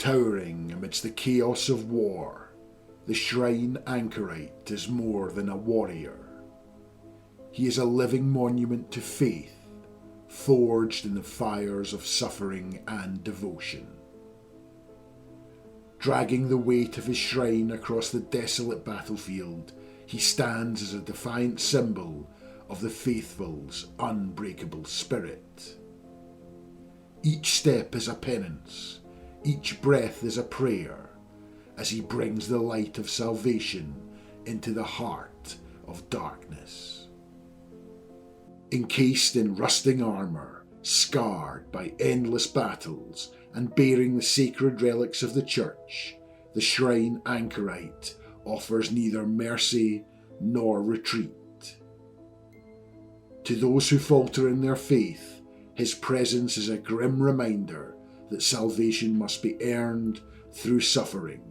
Towering amidst the chaos of war, the shrine Anchorite is more than a warrior. He is a living monument to faith, forged in the fires of suffering and devotion. Dragging the weight of his shrine across the desolate battlefield, he stands as a defiant symbol of the faithful's unbreakable spirit. Each step is a penance, each breath is a prayer, as he brings the light of salvation into the heart of darkness. Encased in rusting armour, scarred by endless battles, and bearing the sacred relics of the church, the shrine Anchorite offers neither mercy nor retreat. To those who falter in their faith, his presence is a grim reminder that salvation must be earned through suffering.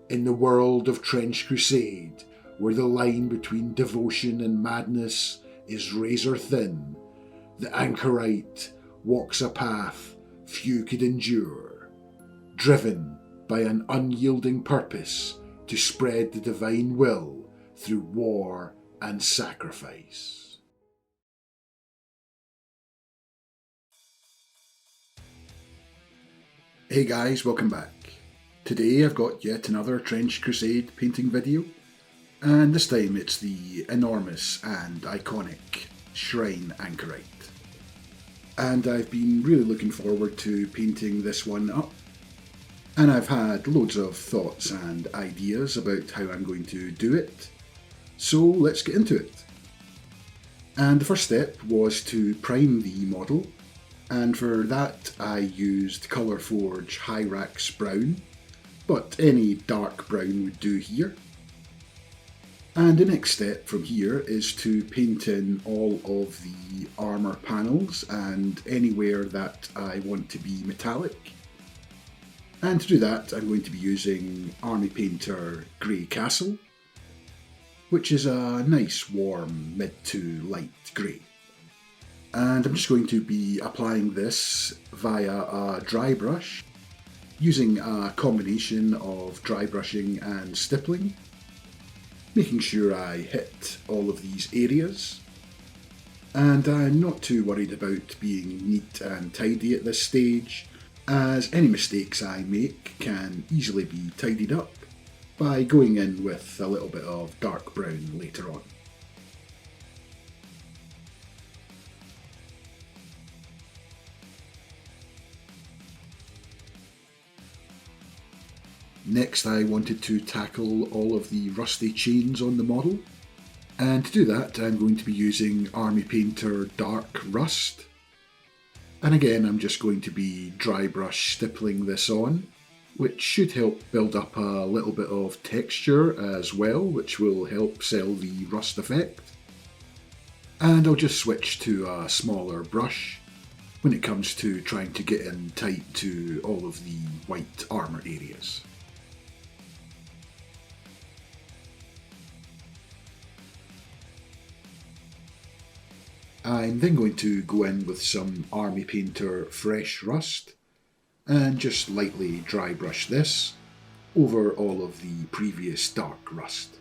In the world of Trench Crusade, where the line between devotion and madness is razor thin, the Anchorite walks a path few could endure, driven by an unyielding purpose to spread the divine will through war and sacrifice. Hey guys, welcome back. Today I've got yet another Trench Crusade painting video, and this time it's the enormous and iconic Shrine Anchorite. And I've been really looking forward to painting this one up, and I've had loads of thoughts and ideas about how I'm going to do it, so let's get into it. And the first step was to prime the model, and for that I used Colourforge Hyrax Brown, but any dark brown would do here. And the next step from here is to paint in all of the armour panels and anywhere that I want to be metallic. And to do that I'm going to be using Army Painter Grey Castle, which is a nice warm mid to light grey. And I'm just going to be applying this via a dry brush, using a combination of dry brushing and stippling, making sure I hit all of these areas. And I'm not too worried about being neat and tidy at this stage, as any mistakes I make can easily be tidied up by going in with a little bit of dark brown later on. Next I wanted to tackle all of the rusty chains on the model, and to do that I'm going to be using Army Painter Dark Rust. And again I'm just going to be dry brush stippling this on, which should help build up a little bit of texture as well, which will help sell the rust effect. And I'll just switch to a smaller brush when it comes to trying to get in tight to all of the white armour areas. I'm then going to go in with some Army Painter Fresh Rust and just lightly dry brush this over all of the previous dark rust.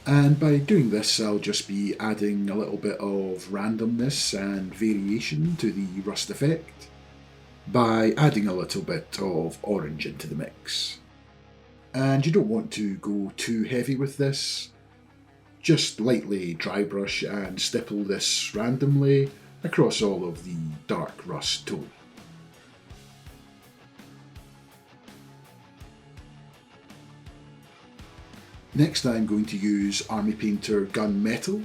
And by doing this I'll just be adding a little bit of randomness and variation to the rust effect by adding a little bit of orange into the mix. And you don't want to go too heavy with this. Just lightly dry brush and stipple this randomly across all of the dark rust tone. Next I'm going to use Army Painter Gunmetal,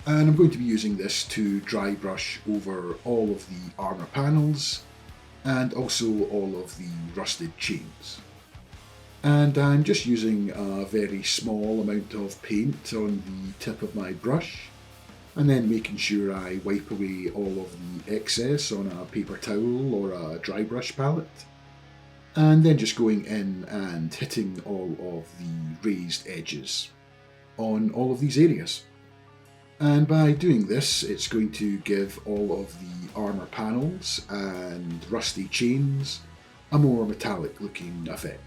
and I'm going to be using this to dry brush over all of the armour panels and also all of the rusted chains. And I'm just using a very small amount of paint on the tip of my brush, and then making sure I wipe away all of the excess on a paper towel or a dry brush palette, and then just going in and hitting all of the raised edges on all of these areas. And by doing this it's going to give all of the armour panels and rusty chains a more metallic looking effect.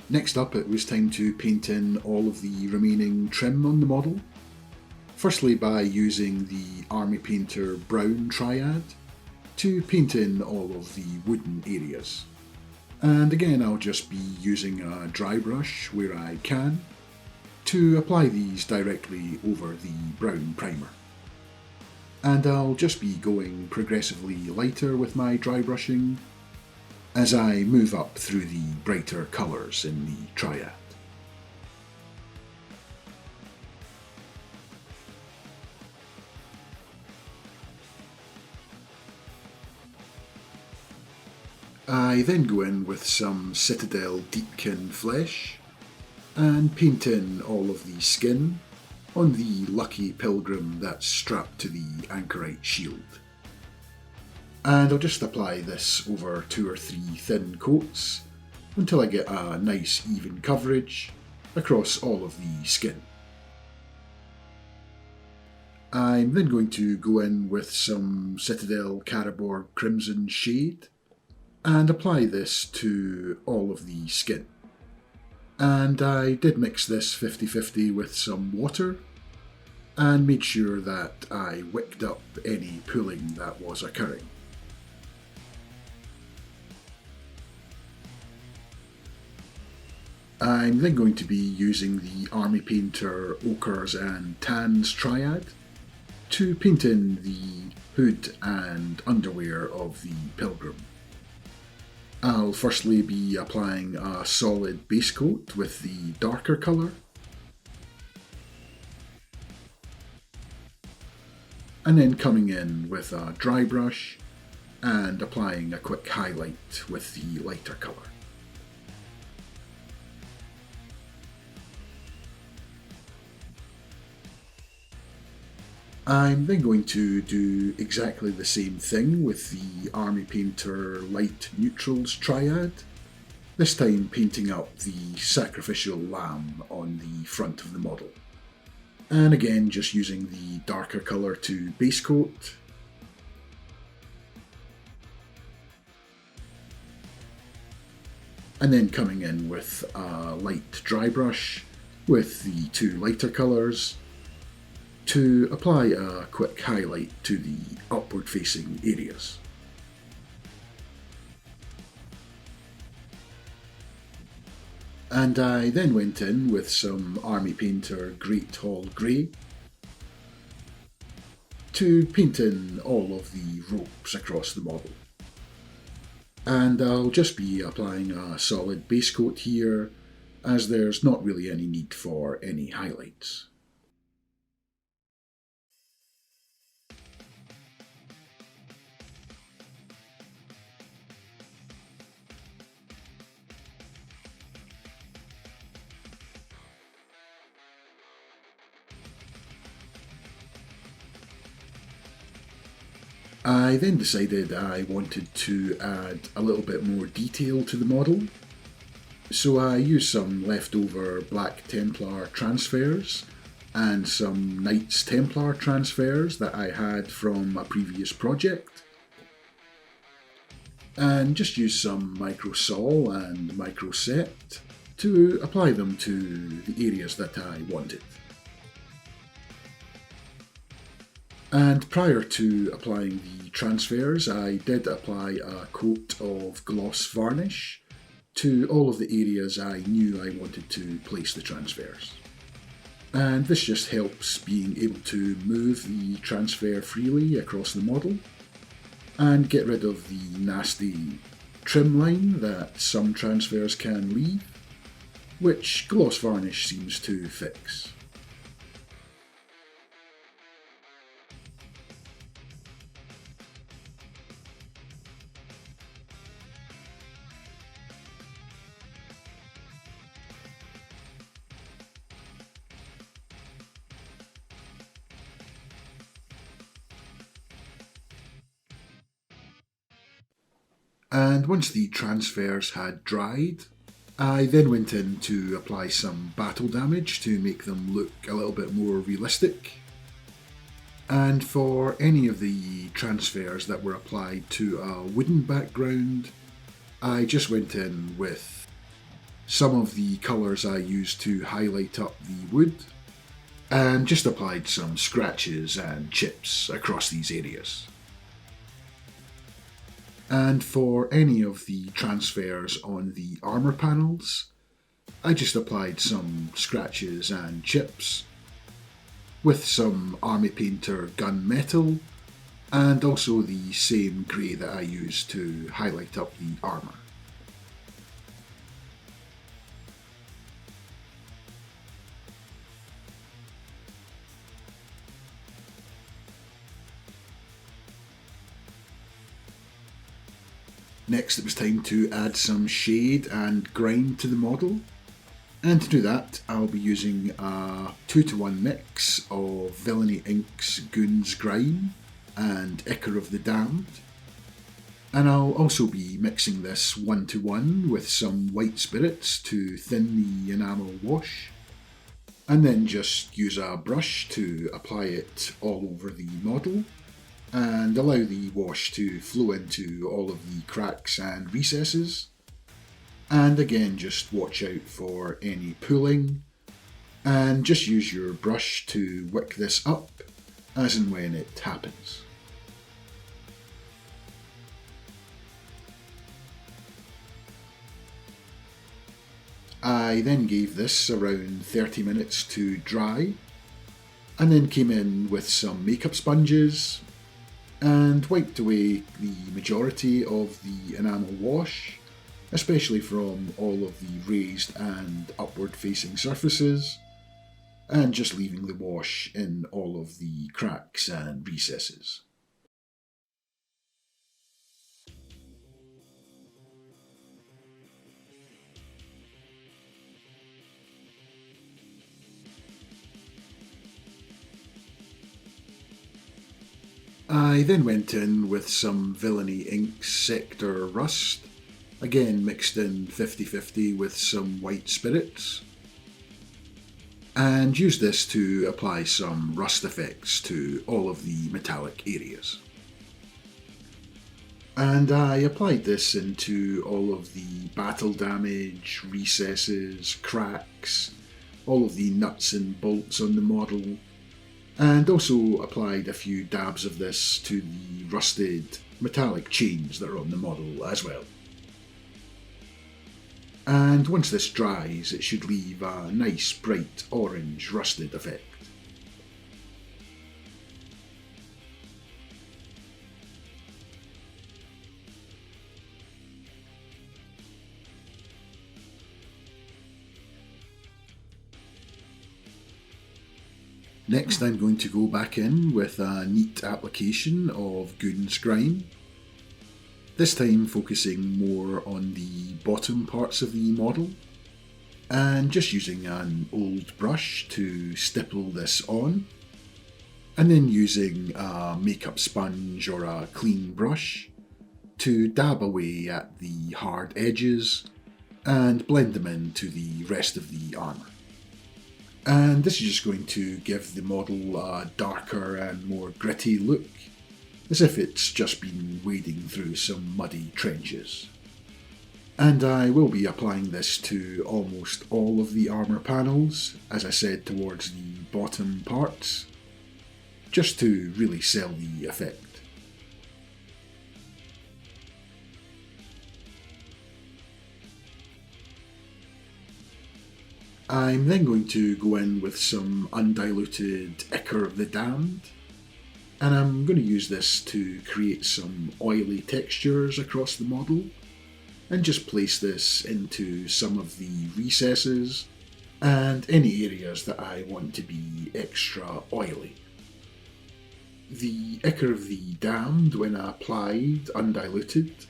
Next up, it was time to paint in all of the remaining trim on the model. Firstly, by using the Army Painter Brown Triad to paint in all of the wooden areas. And again, I'll just be using a dry brush where I can to apply these directly over the brown primer. And I'll just be going progressively lighter with my dry brushing as I move up through the brighter colours in the triad. I then go in with some Citadel Deepkin flesh and paint in all of the skin on the lucky pilgrim that's strapped to the Anchorite shield. And I'll just apply this over 2 or 3 thin coats until I get a nice even coverage across all of the skin. I'm then going to go in with some Citadel Caraborg Crimson Shade and apply this to all of the skin. And I did mix this 50-50 with some water and made sure that I wicked up any pooling that was occurring. I'm then going to be using the Army Painter Ochres and Tans Triad to paint in the hood and underwear of the pilgrim. I'll firstly be applying a solid base coat with the darker colour, and then coming in with a dry brush and applying a quick highlight with the lighter colour. I'm then going to do exactly the same thing with the Army Painter Light Neutrals Triad, this time painting up the sacrificial lamb on the front of the model. And again, just using the darker colour to base coat. And then coming in with a light dry brush with the 2 lighter colours to apply a quick highlight to the upward facing areas. And I then went in with some Army Painter Great Hall Grey to paint in all of the ropes across the model. And I'll just be applying a solid base coat here, as there's not really any need for any highlights. I then decided I wanted to add a little bit more detail to the model, so I used some leftover Black Templar transfers and some Knights Templar transfers that I had from a previous project, and just used some micro sol and micro set to apply them to the areas that I wanted. And prior to applying the transfers, I did apply a coat of gloss varnish to all of the areas I knew I wanted to place the transfers. And this just helps being able to move the transfer freely across the model and get rid of the nasty trim line that some transfers can leave, which gloss varnish seems to fix. And once the transfers had dried, I then went in to apply some battle damage to make them look a little bit more realistic. And for any of the transfers that were applied to a wooden background, I just went in with some of the colours I used to highlight up the wood and just applied some scratches and chips across these areas. And for any of the transfers on the armour panels, I just applied some scratches and chips with some Army Painter gunmetal and also the same grey that I used to highlight up the armour. Next it was time to add some shade and grime to the model, and to do that I'll be using a 2-to-1 mix of Villainy Inks Goon's Grime and Ichor of the Damned, and I'll also be mixing this 1-to-1 with some white spirits to thin the enamel wash, and then just use a brush to apply it all over the model and allow the wash to flow into all of the cracks and recesses. And again, just watch out for any pooling and just use your brush to wick this up as and when it happens. I then gave this around 30 minutes to dry and then came in with some makeup sponges and wiped away the majority of the enamel wash, especially from all of the raised and upward facing surfaces, and just leaving the wash in all of the cracks and recesses. I then went in with some Villainy Inks Sector Rust, again mixed in 50-50 with some white spirits, and used this to apply some rust effects to all of the metallic areas. And I applied this into all of the battle damage, recesses, cracks, all of the nuts and bolts on the model, and also applied a few dabs of this to the rusted metallic chains that are on the model as well. And once this dries, it should leave a nice bright orange rusted effect. Next I'm going to go back in with a neat application of Goon's Grime, this time focusing more on the bottom parts of the model, and just using an old brush to stipple this on, and then using a makeup sponge or a clean brush to dab away at the hard edges and blend them into the rest of the armour. And this is just going to give the model a darker and more gritty look, as if it's just been wading through some muddy trenches. And I will be applying this to almost all of the armour panels, as I said, towards the bottom parts, just to really sell the effect. I'm then going to go in with some undiluted Ichor of the Damned, and I'm going to use this to create some oily textures across the model, and just place this into some of the recesses and any areas that I want to be extra oily. The Ichor of the Damned, when applied undiluted,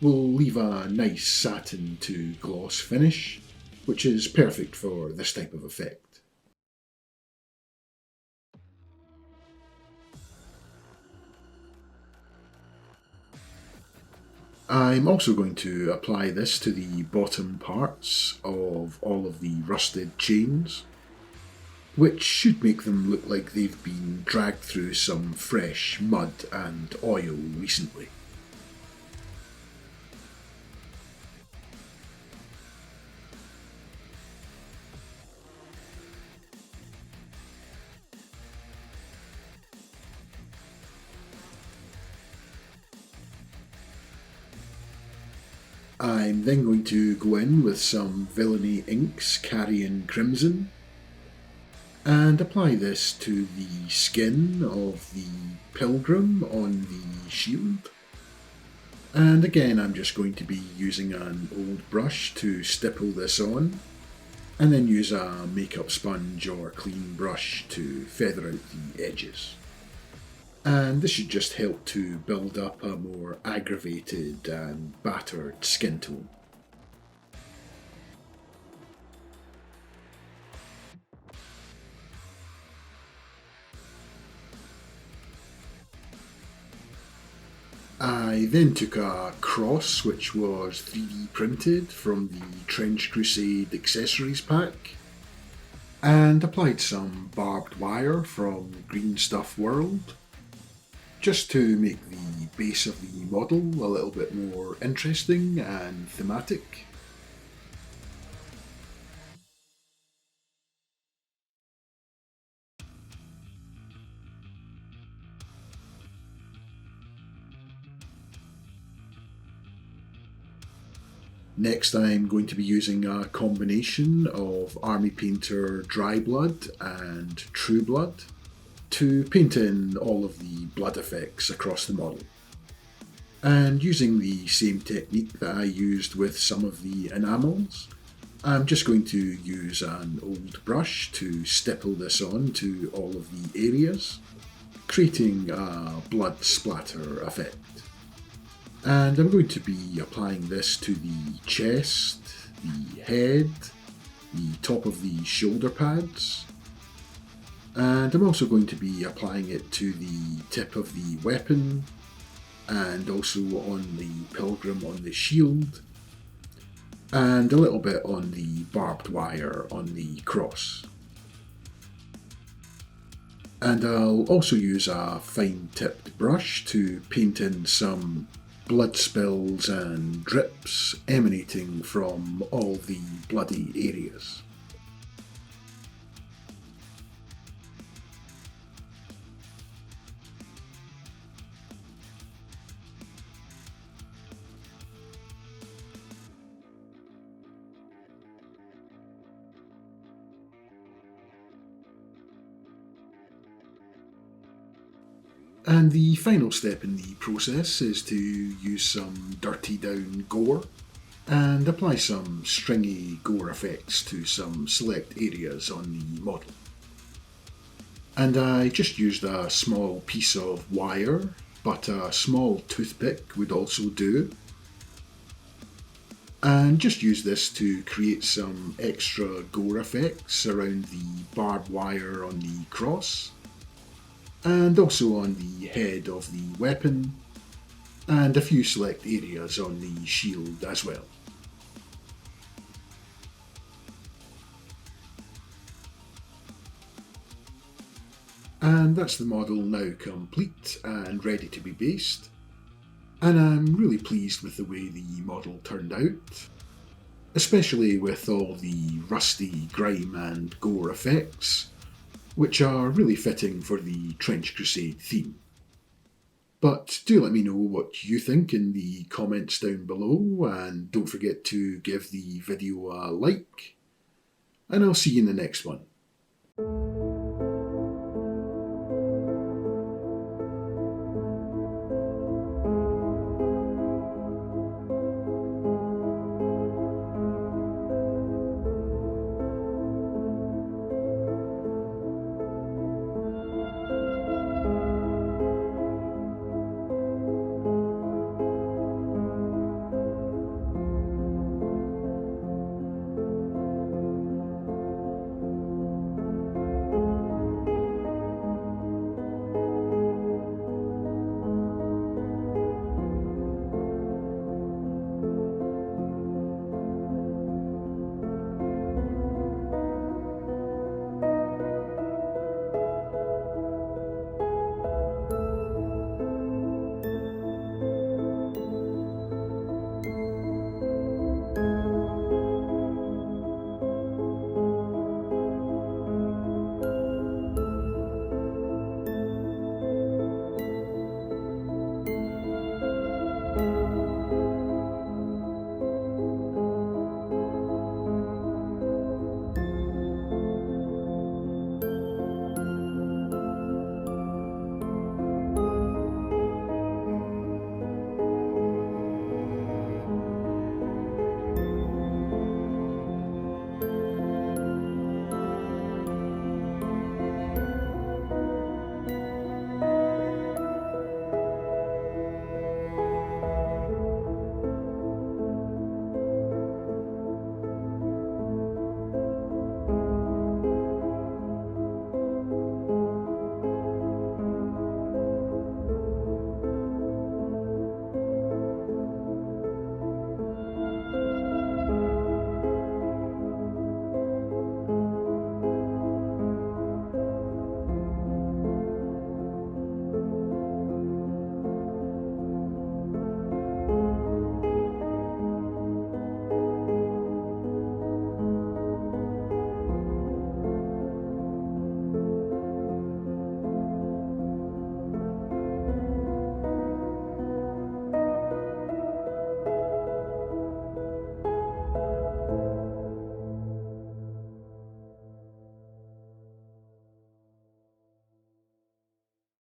will leave a nice satin to gloss finish, which is perfect for this type of effect. I'm also going to apply this to the bottom parts of all of the rusted chains, which should make them look like they've been dragged through some fresh mud and oil recently. I'm then going to go in with some villainy inks carrying crimson and apply this to the skin of the pilgrim on the shield. And again, I'm just going to be using an old brush to stipple this on, and then use a makeup sponge or clean brush to feather out the edges. And this should just help to build up a more aggravated and battered skin tone. I then took a cross which was 3D printed from the Trench Crusade accessories pack and applied some barbed wire from Green Stuff World just to make the base of the model a little bit more interesting and thematic. Next, I'm going to be using a combination of Army Painter Dry Blood and True Blood to paint in all of the blood effects across the model. And using the same technique that I used with some of the enamels, I'm just going to use an old brush to stipple this on to all of the areas, creating a blood splatter effect. And I'm going to be applying this to the chest, the head, the top of the shoulder pads, and I'm also going to be applying it to the tip of the weapon and also on the pilgrim on the shield, and a little bit on the barbed wire on the cross. And I'll also use a fine tipped brush to paint in some blood spills and drips emanating from all the bloody areas. And the final step in the process is to use some dirty down gore and apply some stringy gore effects to some select areas on the model. And I just used a small piece of wire, but a small toothpick would also do. And just use this to create some extra gore effects around the barbed wire on the cross, and also on the head of the weapon, and a few select areas on the shield as well. And that's the model now complete and ready to be based, and I'm really pleased with the way the model turned out, especially with all the rusty grime and gore effects, which are really fitting for the Trench Crusade theme. But do let me know what you think in the comments down below, and don't forget to give the video a like, and I'll see you in the next one.